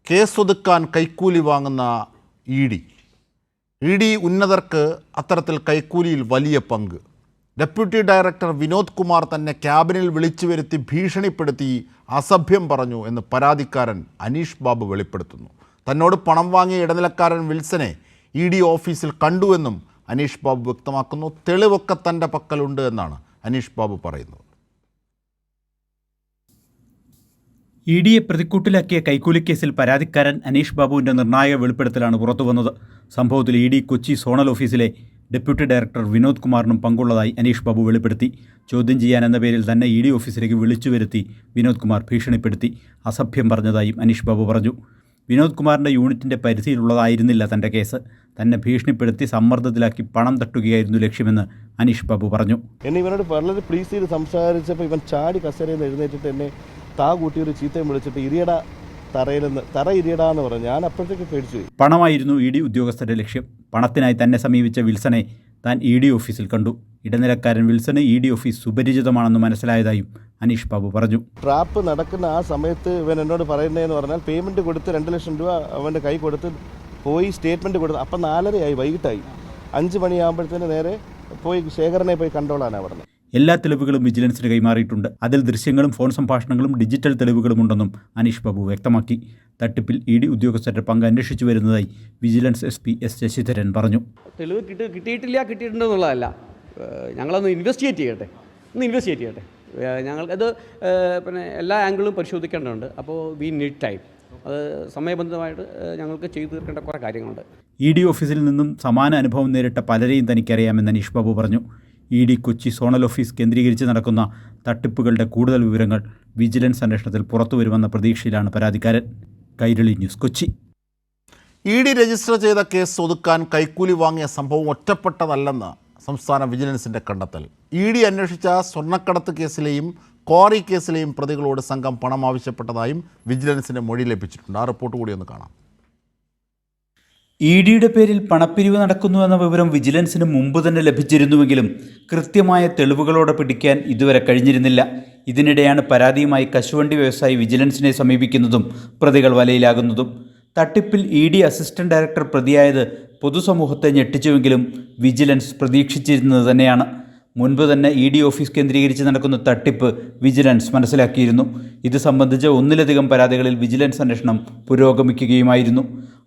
കേസൊതുക്കാൻ കൈക്കൂലി വാങ്ങുന്ന E D ഉന്നതർക്ക് അത്തരത്തിൽ കൈക്കൂലിയിൽ വലിയ പങ്ക്. ഡെപ്യൂട്ടി ഡയറക്ടർ വിനോദ് കുമാർ തന്നെ ക്യാബിനിൽ വിളിച്ചു വരുത്തി ഭീഷണിപ്പെടുത്തി അസഭ്യം പറഞ്ഞു എന്ന് പരാതിക്കാരൻ അനീഷ് ബാബു വെളിപ്പെടുത്തുന്നു. തന്നോട് പണം വാങ്ങിയ ഇടനിലക്കാരൻ വിൽസനെ ഇ ഡി ഓഫീസിൽ കണ്ടുവെന്നും അനീഷ് ബാബു വ്യക്തമാക്കുന്നു. തെളിവൊക്കെ തൻ്റെ പക്കലുണ്ട് എന്നാണ് അനീഷ് ബാബു പറയുന്നത്. ഇ ഡിയെ പ്രതിക്കൂട്ടിലാക്കിയ കൈക്കൂലിക്കേസിൽ പരാതിക്കാരൻ അനീഷ് ബാബുവിൻ്റെ നിർണായക വെളിപ്പെടുത്തലാണ് പുറത്തുവന്നത്. സംഭവത്തിൽ ഇ ഡി കൊച്ചി സോണൽ ഓഫീസിലെ ഡെപ്യൂട്ടി ഡയറക്ടർ വിനോദ് കുമാറിനും പങ്കുള്ളതായി അനീഷ് ബാബു വെളിപ്പെടുത്തി. ചോദ്യം ചെയ്യാനെന്ന പേരിൽ തന്നെ ഇ ഡി ഓഫീസിലേക്ക് വിളിച്ചു വരുത്തി വിനോദ് കുമാർ ഭീഷണിപ്പെടുത്തി അസഭ്യം പറഞ്ഞതായും അനീഷ് ബാബു പറഞ്ഞു. വിനോദ് കുമാറിൻ്റെ യൂണിറ്റിൻ്റെ പരിധിയിലുള്ളതായിരുന്നില്ല തൻ്റെ കേസ്. തന്നെ ഭീഷണിപ്പെടുത്തി സമ്മർദ്ദത്തിലാക്കി പണം തട്ടുകയായിരുന്നു ലക്ഷ്യമെന്ന് അനീഷ് ബാബു പറഞ്ഞു. എന്നെ ഇവനോട് വളരെ പ്ലീസ് ചെയ്ത് സംസാരിച്ചപ്പോൾ ഇവൻ ചാടി കസേരയിൽ നിന്ന് എഴുന്നേറ്റിട്ട് എന്നെ താ കൂട്ടി ഒരു ചീത്തയും വിളിച്ചിട്ട് ഇരിയടാ തറയിലെന്ന് തറ ഇരിയടാന്ന് പറഞ്ഞു. ഞാൻ അപ്പോഴത്തേക്ക് പേടിച്ചു. പണമായിരുന്നു ഇ ഡി ഉദ്യോഗസ്ഥരുടെ ലക്ഷ്യം. പണത്തിനായി തന്നെ സമീപിച്ച വിൽസനെ താൻ ഇ ഡി ഓഫീസിൽ കണ്ടു. ഇടനിലക്കാരൻ വിൽസന് ഇ ഡി ഓഫീസ് സുപരിചിതമാണെന്ന് മനസ്സിലായതായും അനീഷ് ബാബു പറഞ്ഞു. ട്രാപ്പ് നടക്കുന്ന ആ സമയത്ത് ഇവൻ എന്നോട് പറയുന്നതെന്ന് പറഞ്ഞാൽ പേയ്മെൻറ്റ് കൊടുത്ത് 2 ലക്ഷം രൂപ അവൻ്റെ കൈ കൊടുത്ത് പോയി സ്റ്റേറ്റ്മെൻറ്റ് കൊടുത്ത് അപ്പം 4:30 വൈകിട്ടായി. 5 മണിയാകുമ്പോഴത്തേന് നേരെ പോയി ശേഖരനെ പോയി കണ്ടോളാനാണ് പറഞ്ഞത്. എല്ലാ തെളിവുകളും വിജിലൻസിന് കൈമാറിയിട്ടുണ്ട്. അതിൽ ദൃശ്യങ്ങളും ഫോൺ സംഭാഷണങ്ങളും ഡിജിറ്റൽ തെളിവുകളും ഉണ്ടെന്നും അനീഷ് ബാബു വ്യക്തമാക്കി. തട്ടിപ്പിൽ ഇ ഡി ഉദ്യോഗസ്ഥരുടെ പങ്ക് അന്വേഷിച്ചു വരുന്നതായി വിജിലൻസ് SP S ശശിധരൻ പറഞ്ഞു. തെളിവ് കിട്ടിയിട്ടുണ്ടെന്നുള്ളതല്ല, ഞങ്ങളൊന്ന് ഇൻവെസ്റ്റിഗേറ്റ് ചെയ്യട്ടെ. ഞങ്ങൾക്കത് പിന്നെ എല്ലാ ആംഗിളും പരിശോധിക്കേണ്ടതുണ്ട്. അപ്പോൾ വി നീഡ് ടൈം. അത് സമയബന്ധിതമായിട്ട് ഞങ്ങൾക്ക് ചെയ്തു തീർക്കേണ്ട കുറേ കാര്യങ്ങളുണ്ട്. ഇ ഡി ഓഫീസിൽ നിന്നും സമാന അനുഭവം നേരിട്ട പലരെയും തനിക്കറിയാമെന്ന് അനീഷ് ബാബു പറഞ്ഞു. E D Kochi zonal office കേന്ദ്രീകരിച്ച് നടക്കുന്ന തട്ടിപ്പുകളുടെ കൂടുതൽ വിവരങ്ങൾ വിജിലൻസ് അന്വേഷണത്തിൽ പുറത്തുവരുമെന്ന പ്രതീക്ഷയിലാണ് പരാതിക്കാരൻ. Kairali news, Kochi. E D register ചെയ്ത കേസ് ഒതുക്കാൻ കൈക്കൂലി വാങ്ങിയ സംഭവം ഒറ്റപ്പെട്ടതല്ലെന്ന് സംസ്ഥാന വിജിലൻസിൻ്റെ കണ്ടെത്തൽ. ഇ ഡി അന്വേഷിച്ച സ്വർണ്ണക്കടത്ത് കേസിലെയും ക്വാറി കേസിലെയും പ്രതികളോട് സംഘം പണം ആവശ്യപ്പെട്ടതായും വിജിലൻസിന് മൊഴി ലഭിച്ചിട്ടുണ്ട്. ആ റിപ്പോർട്ട് കൂടി ഒന്ന് കാണാം. ഇ ഡിയുടെ പേരിൽ പണപ്പിരിവ് നടക്കുന്നുവെന്ന വിവരം വിജിലൻസിന് മുമ്പ് തന്നെ ലഭിച്ചിരുന്നുവെങ്കിലും കൃത്യമായ തെളിവുകളോടെ പിടിക്കാൻ ഇതുവരെ കഴിഞ്ഞിരുന്നില്ല. ഇതിനിടെയാണ് പരാതിയുമായി കശുവണ്ടി വ്യവസായി വിജിലൻസിനെ സമീപിക്കുന്നതും പ്രതികൾ വലയിലാകുന്നതും. തട്ടിപ്പിൽ ഇ ഡി അസിസ്റ്റന്റ് ഡയറക്ടർ പ്രതിയായത് പൊതുസമൂഹത്തെ ഞെട്ടിച്ചുവെങ്കിലും വിജിലൻസ് പ്രതീക്ഷിച്ചിരുന്നത് തന്നെയാണ്. മുൻപ് തന്നെ ഇ ഡി ഓഫീസ് കേന്ദ്രീകരിച്ച് നടക്കുന്ന തട്ടിപ്പ് വിജിലൻസ് മനസ്സിലാക്കിയിരുന്നു. ഇത് സംബന്ധിച്ച് 1ലധികം പരാതികളിൽ വിജിലൻസ് അന്വേഷണം പുരോഗമിക്കുകയുമായിരുന്നു.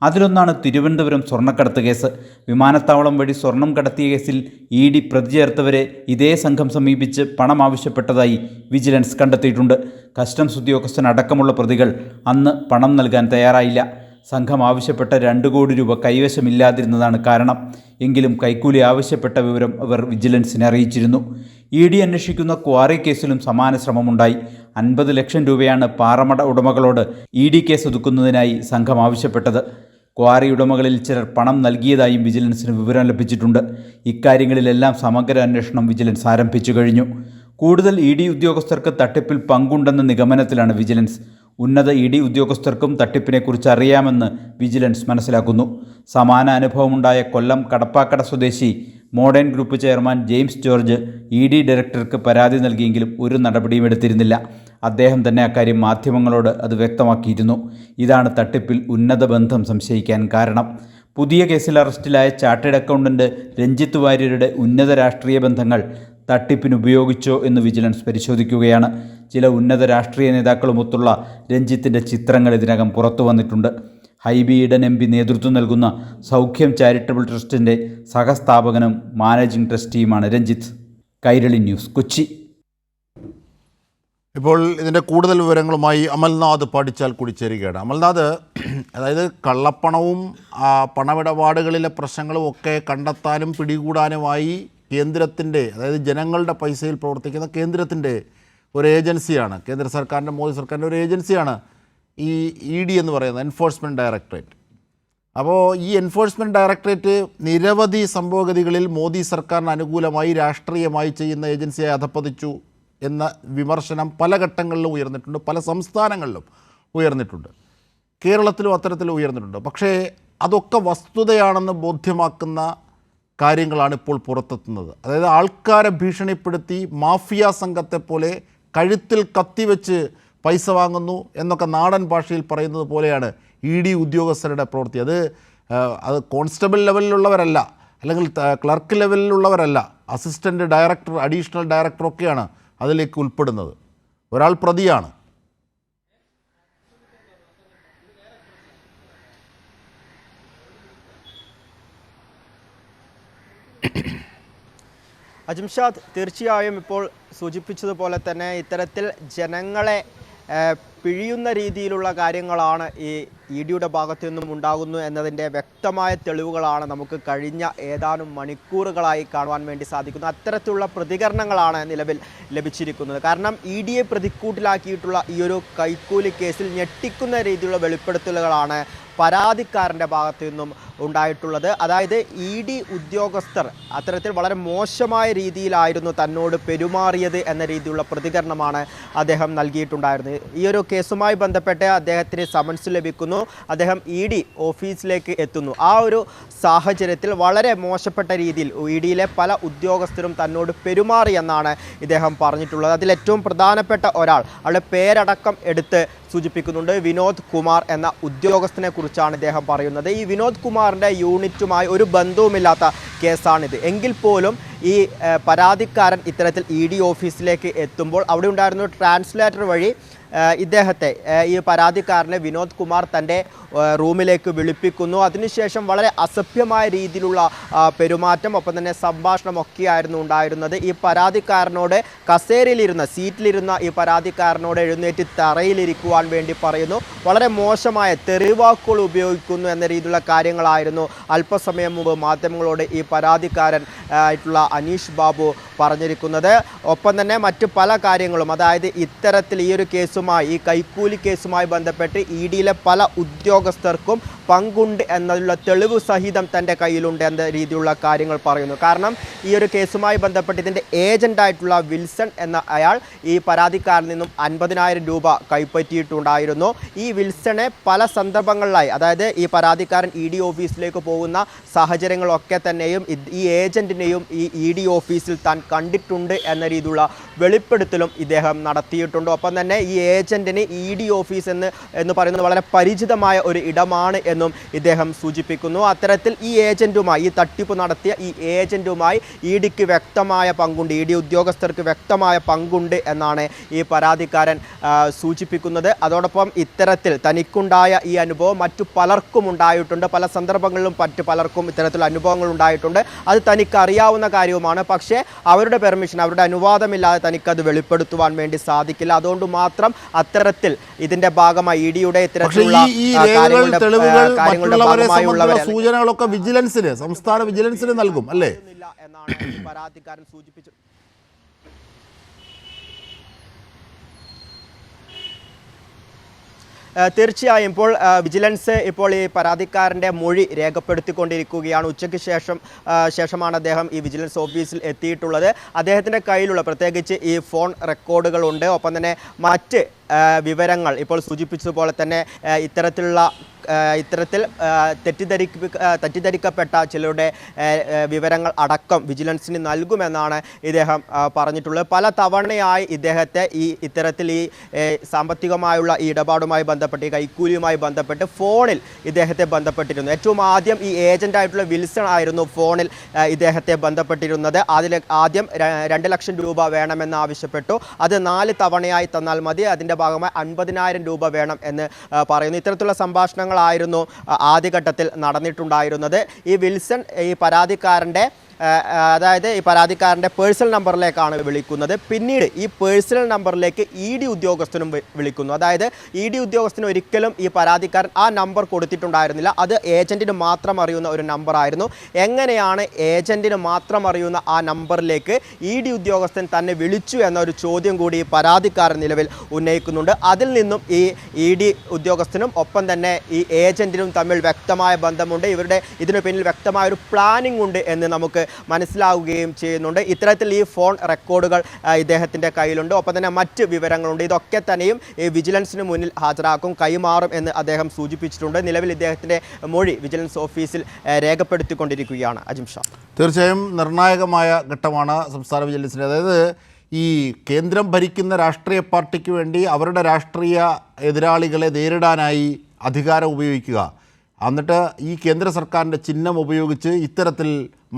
അതിലൊന്നാണ് തിരുവനന്തപുരം സ്വർണ്ണക്കടത്ത് കേസ്. വിമാനത്താവളം വഴി സ്വർണം കടത്തിയ കേസിൽ ഇ ഡി പ്രതി ചേർത്തവരെ ഇതേ സംഘം സമീപിച്ച് പണം ആവശ്യപ്പെട്ടതായി വിജിലൻസ് കണ്ടെത്തിയിട്ടുണ്ട്. കസ്റ്റംസ് ഉദ്യോഗസ്ഥനടക്കമുള്ള പ്രതികൾ അന്ന് പണം നൽകാൻ തയ്യാറായില്ല. സംഘം ആവശ്യപ്പെട്ട 2 കോടി രൂപ കൈവശമില്ലാതിരുന്നതാണ് കാരണം. എങ്കിലും കൈക്കൂലി ആവശ്യപ്പെട്ട വിവരം അവർ വിജിലൻസിനെ അറിയിച്ചിരുന്നു. ഇ ഡി അന്വേഷിക്കുന്ന ക്വാറി കേസിലും സമാന ശ്രമമുണ്ടായി. 50 ലക്ഷം രൂപയാണ് പാറമട ഉടമകളോട് ഇ ഡി കേസ് ഒതുക്കുന്നതിനായി സംഘം ആവശ്യപ്പെട്ടത്. ക്വാറി ഉടമകളിൽ ചിലർ പണം നൽകിയതായും വിജിലൻസിന് വിവരം ലഭിച്ചിട്ടുണ്ട്. ഇക്കാര്യങ്ങളിലെല്ലാം സമഗ്ര അന്വേഷണം വിജിലൻസ് ആരംഭിച്ചു കഴിഞ്ഞു. കൂടുതൽ ഇ ഡി ഉദ്യോഗസ്ഥർക്ക് തട്ടിപ്പിൽ പങ്കുണ്ടെന്ന നിഗമനത്തിലാണ് വിജിലൻസ്. ഉന്നത ഇ ഡി ഉദ്യോഗസ്ഥർക്കും തട്ടിപ്പിനെക്കുറിച്ച് അറിയാമെന്ന് വിജിലൻസ് മനസ്സിലാക്കുന്നു. സമാന അനുഭവമുണ്ടായ കൊല്ലം കടപ്പാക്കട സ്വദേശി modern group chairman James George E D ഡയറക്ടർക്ക് പരാതി നൽകിയെങ്കിലും ഒരു നടപടിയും എടുത്തിരുന്നില്ല. അദ്ദേഹം തന്നെ അക്കാര്യം മാധ്യമങ്ങളോട് അത് വ്യക്തമാക്കിയിരുന്നു. ഇതാണ് തട്ടിപ്പിൽ ഉന്നത ബന്ധം സംശയിക്കാൻ കാരണം. പുതിയ കേസിൽ അറസ്റ്റിലായ ചാർട്ടേഡ് അക്കൗണ്ടന്റ് രഞ്ജിത്ത് വാര്യരുടെ ഉന്നത രാഷ്ട്രീയ ബന്ധങ്ങൾ തട്ടിപ്പിന് ഉപയോഗിച്ചോ എന്ന് വിജിലൻസ് പരിശോധിക്കുകയാണ്. ചില ഉന്നത രാഷ്ട്രീയ നേതാക്കളുമൊത്തുള്ള രഞ്ജിത്തിൻ്റെ ചിത്രങ്ങൾ ഇതിനകം പുറത്തു വന്നിട്ടുണ്ട്. ഹൈബി ഈഡൻ MP നേതൃത്വം നൽകുന്ന സൗഖ്യം ചാരിറ്റബിൾ ട്രസ്റ്റിൻ്റെ സഹസ്ഥാപകനും മാനേജിംഗ് ട്രസ്റ്റിയുമാണ് രഞ്ജിത്ത്. കൈരളി ന്യൂസ്, കൊച്ചി. ഇപ്പോൾ ഇതിൻ്റെ കൂടുതൽ വിവരങ്ങളുമായി അമൽനാഥ് പഠിച്ചാൽ കൂടി ചേരുകയാണ്. അമൽനാഥ്, അതായത് കള്ളപ്പണവും പണമിടപാടുകളിലെ പ്രശ്നങ്ങളും ഒക്കെ കണ്ടെത്താനും പിടികൂടാനുമായി കേന്ദ്രത്തിൻ്റെ, അതായത് ജനങ്ങളുടെ പൈസയിൽ പ്രവർത്തിക്കുന്ന കേന്ദ്രത്തിൻ്റെ ഒരു ഏജൻസിയാണ്, കേന്ദ്ര സർക്കാരിൻ്റെ മോദി സർക്കാരിൻ്റെ ഒരു ഏജൻസിയാണ് ഈ ഇ ഡി എന്ന് പറയുന്നത്, എൻഫോഴ്സ്മെൻറ്റ് ഡയറക്ടറേറ്റ്. അപ്പോൾ ഈ എൻഫോഴ്സ്മെൻറ്റ് ഡയറക്ടറേറ്റ് നിരവധി സംഭവഗതികളിൽ മോദി സർക്കാരിന് അനുകൂലമായി രാഷ്ട്രീയമായി ചെയ്യുന്ന ഏജൻസിയായി അധപ്പതിച്ചു എന്ന വിമർശനം പല ഘട്ടങ്ങളിലും ഉയർന്നിട്ടുണ്ട്, പല സംസ്ഥാനങ്ങളിലും ഉയർന്നിട്ടുണ്ട്, കേരളത്തിലും അത്തരത്തിൽ ഉയർന്നിട്ടുണ്ട്. പക്ഷേ അതൊക്കെ വസ്തുതയാണെന്ന് ബോധ്യമാക്കുന്ന കാര്യങ്ങളാണ് ഇപ്പോൾ പുറത്തെത്തുന്നത്. അതായത് ആൾക്കാരെ ഭീഷണിപ്പെടുത്തി മാഫിയ സംഘത്തെ പോലെ കഴുത്തിൽ കത്തിവെച്ച് പൈസ വാങ്ങുന്നു എന്നൊക്കെ നാടൻ ഭാഷയിൽ പറയുന്നത് പോലെയാണ് ED ഉദ്യോഗസ്ഥരുടെ പ്രവൃത്തി. അത് കോൺസ്റ്റബിൾ ലെവലിലുള്ളവരല്ല, അല്ലെങ്കിൽ ക്ലർക്ക് ലെവലിലുള്ളവരല്ല, അസിസ്റ്റൻ്റ് ഡയറക്ടർ, അഡീഷണൽ ഡയറക്ടറൊക്കെയാണ് അതിലേക്ക് ഉൾപ്പെടുന്നത്. ഒരാൾ പ്രതിയാണ്. അജിംഷാദ്, തീർച്ചയായും ഇപ്പോൾ സൂചിപ്പിച്ചതുപോലെ തന്നെ ഇത്തരത്തിൽ ജനങ്ങളെ പിഴിയുന്ന രീതിയിലുള്ള കാര്യങ്ങളാണ് ഈ EDയുടെ ഭാഗത്തു നിന്നും ഉണ്ടാകുന്നു എന്നതിൻ്റെ വ്യക്തമായ തെളിവുകളാണ് നമുക്ക് കഴിഞ്ഞ ഏതാനും മണിക്കൂറുകളായി കാണുവാൻ വേണ്ടി സാധിക്കുന്നത്. അത്തരത്തിലുള്ള പ്രതികരണങ്ങളാണ് നിലവിൽ ലഭിച്ചിരിക്കുന്നത്. കാരണം EDയെ പ്രതിക്കൂട്ടിലാക്കിയിട്ടുള്ള ഈ ഒരു കൈക്കൂലി കേസിൽ ഞെട്ടിക്കുന്ന രീതിയിലുള്ള വെളിപ്പെടുത്തലുകളാണ് പരാതിക്കാരൻ്റെ ഭാഗത്തു നിന്നും ഉണ്ടായിട്ടുള്ളത്. അതായത് ED ഉദ്യോഗസ്ഥർ അത്തരത്തിൽ വളരെ മോശമായ രീതിയിലായിരുന്നു തന്നോട് പെരുമാറിയത് എന്ന രീതിയിലുള്ള പ്രതികരണമാണ് അദ്ദേഹം നൽകിയിട്ടുണ്ടായിരുന്നത്. ഈ ഒരു കേസുമായി ബന്ധപ്പെട്ട് അദ്ദേഹത്തിന് സമൻസ് ലഭിക്കുന്നു, അദ്ദേഹം ED ഓഫീസിലേക്ക് എത്തുന്നു. ആ ഒരു സാഹചര്യത്തിൽ വളരെ മോശപ്പെട്ട രീതിയിൽ EDയിലെ പല ഉദ്യോഗസ്ഥരും തന്നോട് പെരുമാറി എന്നാണ് ഇദ്ദേഹം പറഞ്ഞിട്ടുള്ളത്. അതിലേറ്റവും പ്രധാനപ്പെട്ട ഒരാൾ, അവരുടെ പേരടക്കം എടുത്ത് സൂചിപ്പിക്കുന്നുണ്ട്. വിനോദ് കുമാർ എന്ന ഉദ്യോഗസ്ഥനെ കുറിച്ചാണ് ഇദ്ദേഹം പറയുന്നത്. ഈ വിനോദ് കുമാറിൻ്റെ യൂണിറ്റുമായി ഒരു ബന്ധവുമില്ലാത്ത കേസാണിത്. എങ്കിൽ പോലും ഈ പരാതിക്കാരൻ ഇത്തരത്തിൽ ED ഓഫീസിലേക്ക് എത്തുമ്പോൾ അവിടെ ഉണ്ടായിരുന്ന ട്രാൻസ്ലേറ്റർ വഴി ഇദ്ദേഹത്തെ, ഈ പരാതിക്കാരനെ വിനോദ് കുമാർ തൻ്റെ റൂമിലേക്ക് വിളിപ്പിക്കുന്നു. അതിനുശേഷം വളരെ അസഭ്യമായ രീതിയിലുള്ള പെരുമാറ്റം, ഒപ്പം തന്നെ സംഭാഷണമൊക്കെയായിരുന്നു ഉണ്ടായിരുന്നത്. ഈ പരാതിക്കാരനോട് കസേരയിലിരുന്ന, സീറ്റിലിരുന്ന ഈ പരാതിക്കാരനോട് എഴുന്നേറ്റ് തറയിലിരിക്കുവാൻ വേണ്ടി പറയുന്നു. വളരെ മോശമായ തെറിവാക്കുകൾ ഉപയോഗിക്കുന്നു എന്ന രീതിയിലുള്ള കാര്യങ്ങളായിരുന്നു അല്പസമയം മുമ്പ് മാധ്യമങ്ങളോട് ഈ പരാതിക്കാരൻ ആയിട്ടുള്ള അനീഷ് ബാബു പറഞ്ഞിരിക്കുന്നത്. ഒപ്പം തന്നെ മറ്റ് പല കാര്യങ്ങളും, അതായത് ഇത്തരത്തിൽ ഈ ഒരു കേസുമായി, ഈ കൈക്കൂലി കേസുമായി ബന്ധപ്പെട്ട് EDയിലെ പല ഉദ്യോഗസ്ഥർക്കും പങ്കുണ്ട് എന്നുള്ള തെളിവ് സഹിതം തൻ്റെ കയ്യിലുണ്ട് എന്ന രീതിയിലുള്ള കാര്യങ്ങൾ പറയുന്നു. കാരണം ഈ ഒരു കേസുമായി ബന്ധപ്പെട്ട് ഇതിൻ്റെ ഏജൻ്റായിട്ടുള്ള വിൽസൺ എന്ന അയാൾ ഈ പരാതിക്കാരിൽ നിന്നും 50,000 രൂപ കൈപ്പറ്റിയിട്ടുണ്ടായിരുന്നു. ഈ വിൽസണെ പല സന്ദർഭങ്ങളിലായി, അതായത് ഈ പരാതിക്കാരൻ ED ഓഫീസിലേക്ക് പോകുന്ന സാഹചര്യങ്ങളൊക്കെ തന്നെയും ഈ ഏജൻറ്റിനെയും ഈ ED ഓഫീസിൽ താൻ കണ്ടിട്ടുണ്ട് എന്ന രീതിയിലുള്ള വെളിപ്പെടുത്തലും ഇദ്ദേഹം നടത്തിയിട്ടുണ്ട്. ഒപ്പം തന്നെ ഈ ഏജൻറ്റിന് ED ഓഫീസ് എന്ന് പറയുന്നത് വളരെ പരിചിതമായ ഒരു ഇടമാണ് എന്നും ഇദ്ദേഹം സൂചിപ്പിക്കുന്നു. അത്തരത്തിൽ ഈ ഏജൻറ്റുമായി, ഈ തട്ടിപ്പ് നടത്തിയ ഈ ഏജൻറ്റുമായി EDക്ക് വ്യക്തമായ പങ്കുണ്ട്, ED ഉദ്യോഗസ്ഥർക്ക് വ്യക്തമായ പങ്കുണ്ട് എന്നാണ് ഈ പരാതിക്കാരൻ സൂചിപ്പിക്കുന്നത്. അതോടൊപ്പം ഇത്തരത്തിൽ തനിക്കുണ്ടായ ഈ അനുഭവം മറ്റു പലർക്കും ഉണ്ടായിട്ടുണ്ട്, പല സന്ദർഭങ്ങളിലും മറ്റു പലർക്കും ഇത്തരത്തിലുള്ള അനുഭവങ്ങൾ ഉണ്ടായിട്ടുണ്ട്. അത് തനിക്കറിയാവുന്ന കാര്യവുമാണ്. പക്ഷേ അവരുടെ പെർമിഷൻ, അവരുടെ അനുവാദമില്ലാതെ തനിക്കത് വെളിപ്പെടുത്തുവാൻ വേണ്ടി സാധിക്കില്ല. അതുകൊണ്ട് മാത്രം അത്തരത്തിൽ ഇതിന്റെ ഭാഗമായി EDയുടെ ഇത്തരത്തിലുള്ള സൂചനകളൊക്കെ വിജിലൻസിന്, സംസ്ഥാന വിജിലൻസിന് നൽകും അല്ലേ എന്നാണ് പരാതിക്കാരൻ സൂചിപ്പിച്ചു. തീർച്ചയായും ഇപ്പോൾ വിജിലൻസ് ഇപ്പോൾ ഈ പരാതിക്കാരൻ്റെ മൊഴി രേഖപ്പെടുത്തിക്കൊണ്ടിരിക്കുകയാണ്. ഉച്ചയ്ക്ക് ശേഷമാണ് അദ്ദേഹം ഈ വിജിലൻസ് ഓഫീസിൽ എത്തിയിട്ടുള്ളത്. അദ്ദേഹത്തിൻ്റെ കയ്യിലുള്ള പ്രത്യേകിച്ച് ഈ ഫോൺ റെക്കോർഡുകളുണ്ട്. ഒപ്പം തന്നെ മറ്റ് വിവരങ്ങൾ ഇപ്പോൾ സൂചിപ്പിച്ചതുപോലെ തന്നെ ഇത്തരത്തിൽ തെറ്റിദ്ധരിക്കപ്പെട്ട ചിലരുടെ വിവരങ്ങൾ അടക്കം വിജിലൻസിന് നൽകുമെന്നാണ് ഇദ്ദേഹം പറഞ്ഞിട്ടുള്ളത്. പല തവണയായി ഇദ്ദേഹത്തെ ഇത്തരത്തിൽ ഈ സാമ്പത്തികമായുള്ള ഈ ഇടപാടുമായി ബന്ധപ്പെട്ട്, ഈ കൈക്കൂലിയുമായി ബന്ധപ്പെട്ട് ഫോണിൽ ഇദ്ദേഹത്തെ ബന്ധപ്പെട്ടിരുന്നു. ഏറ്റവും ആദ്യം ഈ ഏജൻ്റായിട്ടുള്ള വിൽസൺ ആയിരുന്നു ഫോണിൽ ഇദ്ദേഹത്തെ ബന്ധപ്പെട്ടിരുന്നത്. ആദ്യം 2 ലക്ഷം രൂപ വേണമെന്ന് ആവശ്യപ്പെട്ടു. അത് 4 തവണയായി തന്നാൽ മതി, അതിൻ്റെ ഭാഗമായി 50,000 രൂപ വേണം എന്ന് പറയുന്നു. ഇത്തരത്തിലുള്ള സംഭാഷണങ്ങളായിരുന്നു ആദ്യഘട്ടത്തിൽ നടന്നിട്ടുണ്ടായിരുന്നത്. ഈ വിൽസൺ ഈ പരാതിക്കാരൻ്റെ പേഴ്സണൽ നമ്പറിലേക്കാണ് വിളിക്കുന്നത്. പിന്നീട് ഈ പേഴ്സണൽ നമ്പറിലേക്ക് ED ഉദ്യോഗസ്ഥനും വിളിക്കുന്നു. അതായത് ED ഉദ്യോഗസ്ഥന് ഒരിക്കലും ഈ പരാതിക്കാരൻ ആ നമ്പർ കൊടുത്തിട്ടുണ്ടായിരുന്നില്ല. അത് ഏജൻറ്റിന് മാത്രം അറിയുന്ന ഒരു നമ്പറായിരുന്നു. എങ്ങനെയാണ് ഏജൻറ്റിന് മാത്രം അറിയുന്ന ആ നമ്പറിലേക്ക് ED ഉദ്യോഗസ്ഥൻ തന്നെ വിളിച്ചു എന്നൊരു ചോദ്യം കൂടി ഈ പരാതിക്കാരൻ നിലവിൽ ഉന്നയിക്കുന്നുണ്ട്. അതിൽ നിന്നും ഈ ED ഉദ്യോഗസ്ഥനും ഒപ്പം തന്നെ ഈ ഏജൻറ്റിനും തമ്മിൽ വ്യക്തമായ ബന്ധമുണ്ട്. ഇതിനു പിന്നിൽ വ്യക്തമായ ഒരു പ്ലാനിംഗ് ഉണ്ട് എന്ന് നമുക്ക് മനസ്സിലാവുകയും ചെയ്യുന്നുണ്ട്. ഇത്തരത്തിൽ ഈ ഫോൺ റെക്കോർഡുകൾ ഇദ്ദേഹത്തിൻ്റെ കയ്യിലുണ്ട്. ഒപ്പം തന്നെ മറ്റ് വിവരങ്ങളുണ്ട്. ഇതൊക്കെ തന്നെയും ഈ വിജിലൻസിന് മുന്നിൽ ഹാജരാക്കും, കൈമാറും എന്ന് അദ്ദേഹം സൂചിപ്പിച്ചിട്ടുണ്ട്. നിലവിൽ ഇദ്ദേഹത്തിൻ്റെ മൊഴി വിജിലൻസ് ഓഫീസിൽ രേഖപ്പെടുത്തിക്കൊണ്ടിരിക്കുകയാണ്. അജിംഷാ, തീർച്ചയായും നിർണായകമായ ഘട്ടമാണ് സംസ്ഥാന വിജിലൻസിൻ്റെ. അതായത് ഈ കേന്ദ്രം ഭരിക്കുന്ന രാഷ്ട്രീയ പാർട്ടിക്ക് വേണ്ടി അവരുടെ രാഷ്ട്രീയ എതിരാളികളെ നേരിടാനായി അധികാരം ഉപയോഗിക്കുക, എന്നിട്ട് ഈ കേന്ദ്ര സർക്കാരിൻ്റെ ചിഹ്നം ഉപയോഗിച്ച് ഇത്തരത്തിൽ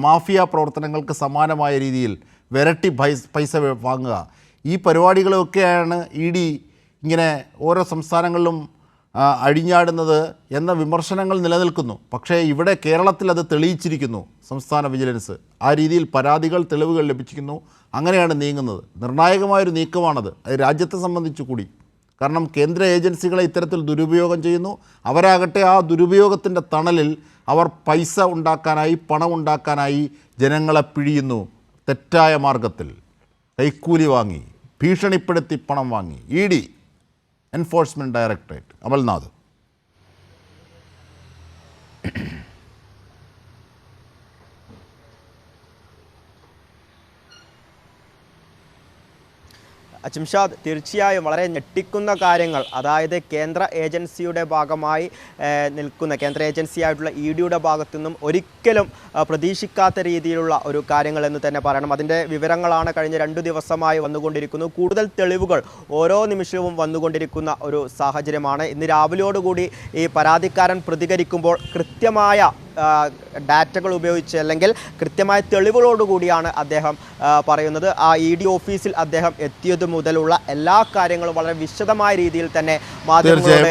മാഫിയ പ്രവർത്തനങ്ങൾക്ക് സമാനമായ രീതിയിൽ വിരട്ടി പൈസ വാങ്ങുക, ഈ പരിപാടികളൊക്കെയാണ് ED ഇങ്ങനെ ഓരോ സംസ്ഥാനങ്ങളിലും അഴിഞ്ഞാടുന്നത് എന്ന വിമർശനങ്ങൾ നിലനിൽക്കുന്നു. പക്ഷേ ഇവിടെ കേരളത്തിൽ അത് തെളിയിച്ചിരിക്കുന്നു സംസ്ഥാന വിജിലൻസ്. ആ രീതിയിൽ പരാതികൾ, തെളിവുകൾ ലഭിച്ചിരിക്കുന്നു. അങ്ങനെയാണ് നീങ്ങുന്നത്. നിർണായകമായൊരു നീക്കമാണത്, അത് രാജ്യത്തെ സംബന്ധിച്ചു കൂടി. കാരണം കേന്ദ്ര ഏജൻസികളെ ഇത്തരത്തിൽ ദുരുപയോഗം ചെയ്യുന്നു. അവരാകട്ടെ ആ ദുരുപയോഗത്തിൻ്റെ തണലിൽ അവർ പൈസ ഉണ്ടാക്കാനായി, പണം ഉണ്ടാക്കാനായി ജനങ്ങളെ പിഴിയുന്നു. തെറ്റായ മാർഗത്തിൽ കൈക്കൂലി വാങ്ങി, ഭീഷണിപ്പെടുത്തി പണം വാങ്ങി. ED, enforcement directorate, Amalnath. Achimshad, തീർച്ചയായും വളരെ ഞെട്ടിക്കുന്ന കാര്യങ്ങൾ, അതായത് കേന്ദ്ര ഏജൻസിയുടെ ഭാഗമായി നിൽക്കുന്ന കേന്ദ്ര ഏജൻസിയായിട്ടുള്ള EDയുടെ ഭാഗത്തു നിന്നും ഒരിക്കലും പ്രതീക്ഷിക്കാത്ത രീതിയിലുള്ള ഒരു കാര്യങ്ങൾ എന്ന് തന്നെ പറയണം. അതിൻ്റെ വിവരങ്ങളാണ് കഴിഞ്ഞ 2 ദിവസമായി വന്നുകൊണ്ടിരിക്കുന്നു. കൂടുതൽ തെളിവുകൾ ഓരോ നിമിഷവും വന്നുകൊണ്ടിരിക്കുന്ന ഒരു സാഹചര്യമാണ്. ഇന്ന് രാവിലെയോടുകൂടി ഈ പരാതിക്കാരൻ പ്രതികരിക്കുമ്പോൾ കൃത്യമായ ഡാറ്റകൾ ഉപയോഗിച്ച് അല്ലെങ്കിൽ കൃത്യമായ തെളിവുകളോടുകൂടിയാണ് അദ്ദേഹം പറയുന്നത്. ആ ED ഓഫീസിൽ അദ്ദേഹം എത്തിയതു മുതലുള്ള എല്ലാ കാര്യങ്ങളും വളരെ വിശദമായ രീതിയിൽ തന്നെ മാധ്യമങ്ങളോട്